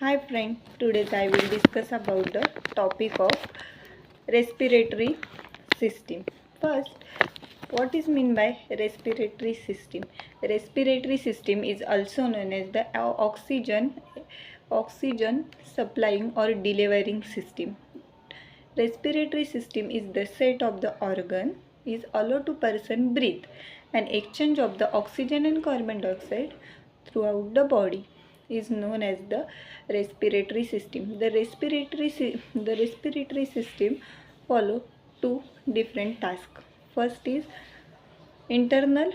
Hi friend, today I will discuss about the topic of respiratory system. First, what is mean by respiratory system? Respiratory system is also known as the oxygen supplying or delivering system. Respiratory system is the set of the organ is allowed to person breathe and exchange of the oxygen and carbon dioxide throughout the body is known as the respiratory system. The respiratory system follow two different tasks. First is internal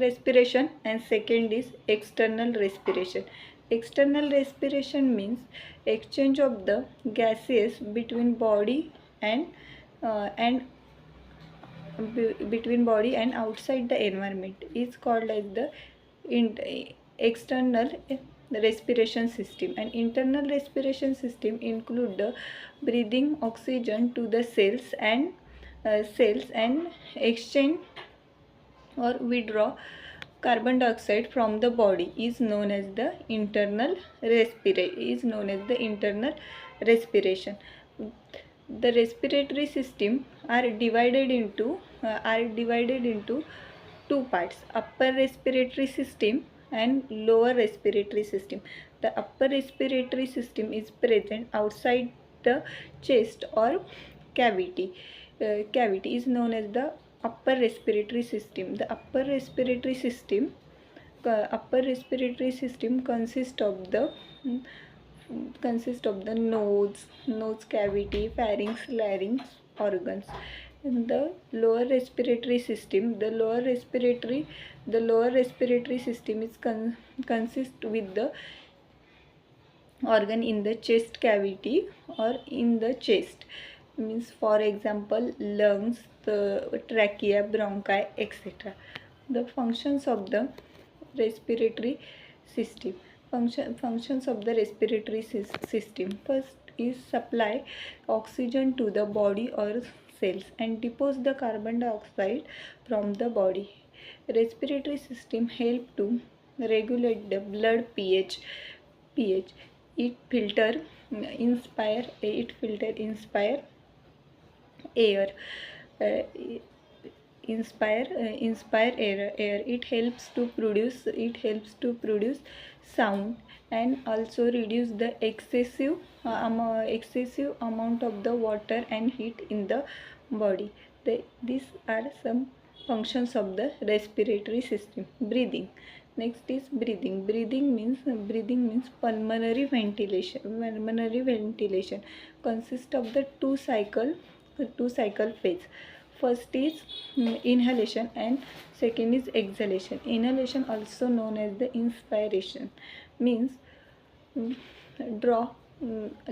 respiration and second is external respiration. External respiration means exchange of the gases between body and between body and outside the environment is called as the external respiration system. And internal respiration system include the breathing oxygen to the cells and exchange or withdraw carbon dioxide from the body is known as the internal respiration. The respiratory system are divided into two parts: upper respiratory system and lower respiratory system. The upper respiratory system is present outside the chest or cavity is known as the upper respiratory system. The upper respiratory system consists of the nose cavity, pharynx, larynx organs. In the lower respiratory system, the lower respiratory system is consist with the organ in the chest cavity or in the chest. Means, for example, lungs, the trachea, bronchi, etc. The functions of the respiratory system. Functions of the respiratory system. First is supply oxygen to the body or cells and deposit the carbon dioxide from the body. Respiratory system help to regulate the blood pH. It filter inspire air. Uh, inspire air. It helps to produce sound and also reduce the excessive amount of the water and heat in the body. These are some functions of the respiratory system. Breathing. Next is breathing. Breathing means pulmonary ventilation consists of the two cycle phase. First is inhalation and second is exhalation. Inhalation, also known as the inspiration, means draw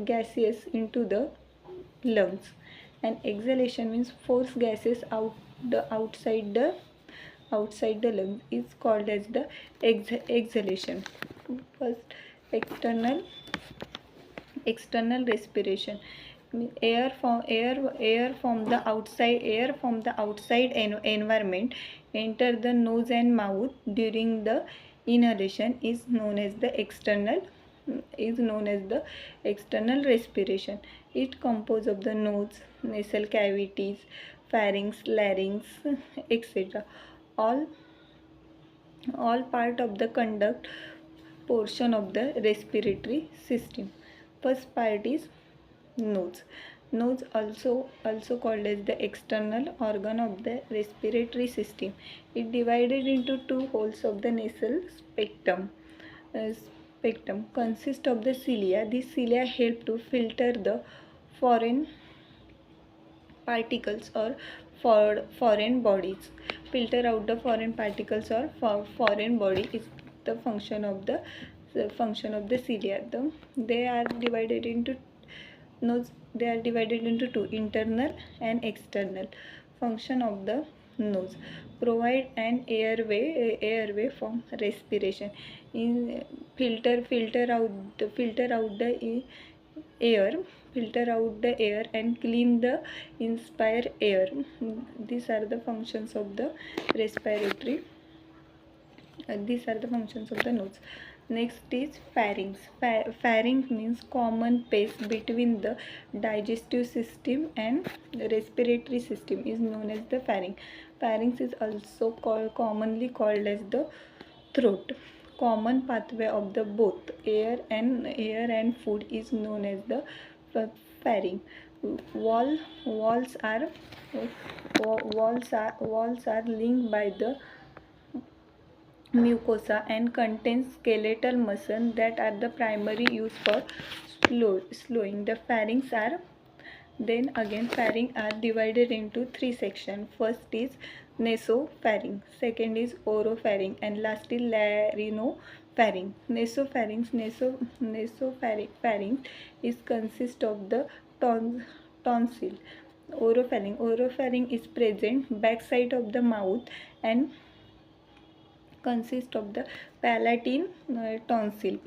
gases into the lungs, and exhalation means force gases outside the lungs is called as the exhalation. First, external respiration. Air from the outside environment enter the nose and mouth during the inhalation is known as the external respiration. It composed of the nose, nasal cavities, pharynx, larynx, etc. all part of the conduct portion of the respiratory system. First part is nose. Nose, also called as the external organ of the respiratory system. It divided into two holes of the nasal spectrum consists of the cilia. These cilia help to filter the foreign particles or foreign bodies. Filter out the foreign particles or foreign body is the function of the cilia. They are divided into two: internal and external. Function of the nose: provide an airway from respiration. In filter out the air and clean the inspire air. These are the functions of the respiratory. These are the functions of the nose. Next is pharynx. Pharynx means common space between the digestive system and respiratory system is known as the pharynx. Pharynx is also commonly called as the throat. Common pathway of the both air and food is known as the pharynx. Walls are linked by the mucosa and contains skeletal muscle that are the primary use for slowing. The pharynx are pharynx are divided into three sections. First is nasopharynx, second is oropharynx, and last is larinopharynx. Nasopharynx is consist of the tonsil. Oropharynx is present backside of the mouth and consist of the palatine tonsil,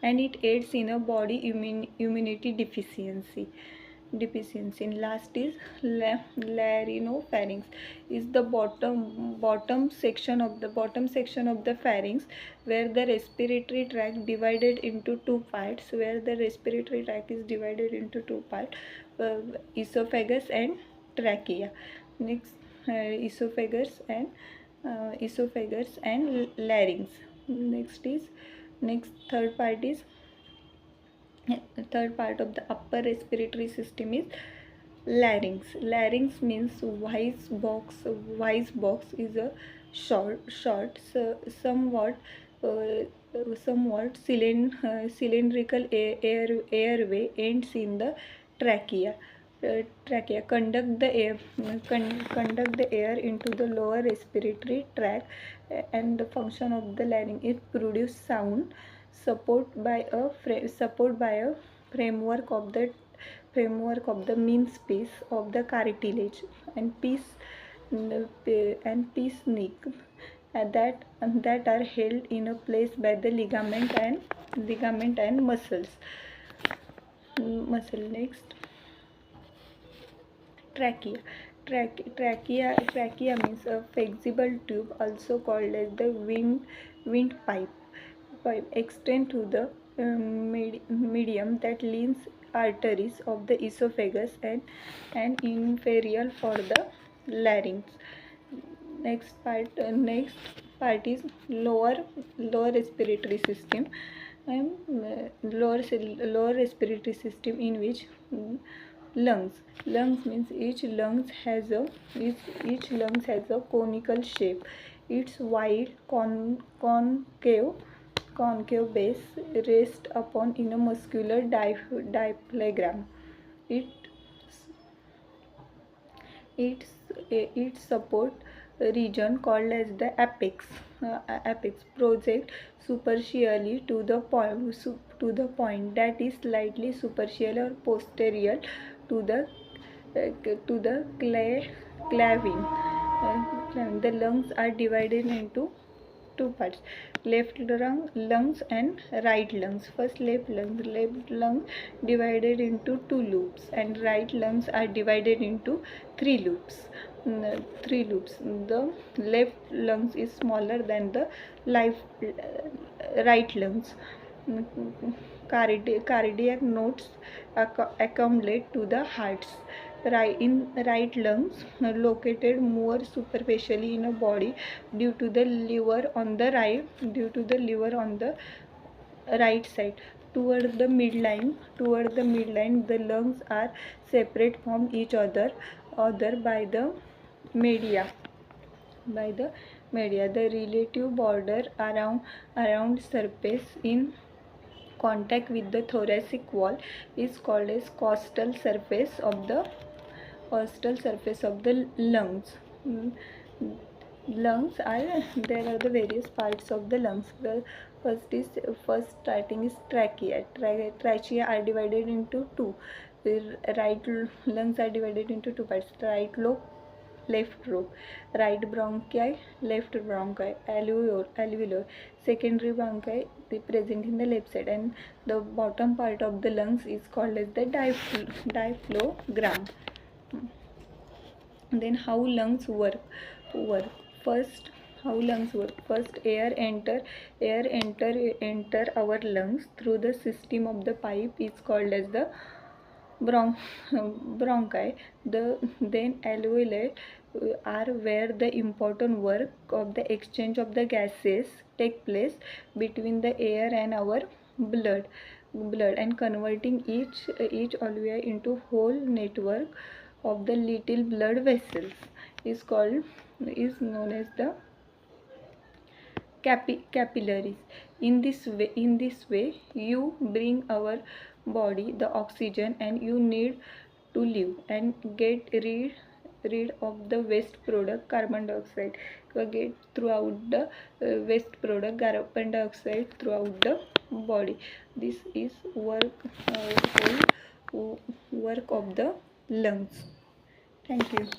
and it aids in a body immunity deficiency. Last is larinopharynx is the bottom section of the pharynx, where the respiratory tract divided into two parts, uh, esophagus and trachea. Next, esophagus and larynx. Next third part of the upper respiratory system is larynx. Larynx means wise box is a short, somewhat cylindrical airway ends in the trachea. Conduct the air into the lower respiratory tract, and the function of the larynx is produce sound, support by a framework of the mean space of the cartilage and piece neck that are held in a place by the ligament and muscles. Next, trachea. Trachea means a flexible tube, also called as the windpipe. Extend to the medium that leans arteries of the esophagus and inferior for the larynx. Next part is lower respiratory system, and lower respiratory system, in which lungs means each lungs has a conical shape. Its wide concave base rests upon in a muscular diaphragm. It its support region, called as the apex project superficially to the point that is slightly superficial or posterior to the clavine. The lungs are divided into two parts: left lungs and right lungs. First, left lungs divided into two loops, and right lungs are divided into three loops. The left lungs is smaller than the right lungs. Cardiac notes accumulate to the hearts. Right lungs located more superficially in a body due to the liver on the right side. Toward the midline, the lungs are separate from each other by the media. The relative border around surface in contact with the thoracic wall is called as costal surface of the lungs. There are the various parts of the lungs. The first starting is trachea. Trachea are divided into two. The right lungs are divided into two parts: right lobe, left lobe. Right bronchi, left bronchi. Alveolar. Secondary bronchi present in the left side, and the bottom part of the lungs is called as the diaphragm. Then how lungs work? First, how lungs work. First, air enter our lungs through the system of the pipe is called as the bron- bronchi. Then alveoli are where the important work of the exchange of the gases take place between the air and our blood and converting each alveoli into whole network of the little blood vessels is known as the capillaries. In this way, you bring our body the oxygen and you need to live and get rid of the waste product carbon dioxide. Get throughout the waste product carbon dioxide throughout the body. This is whole work of the lungs. Thank you.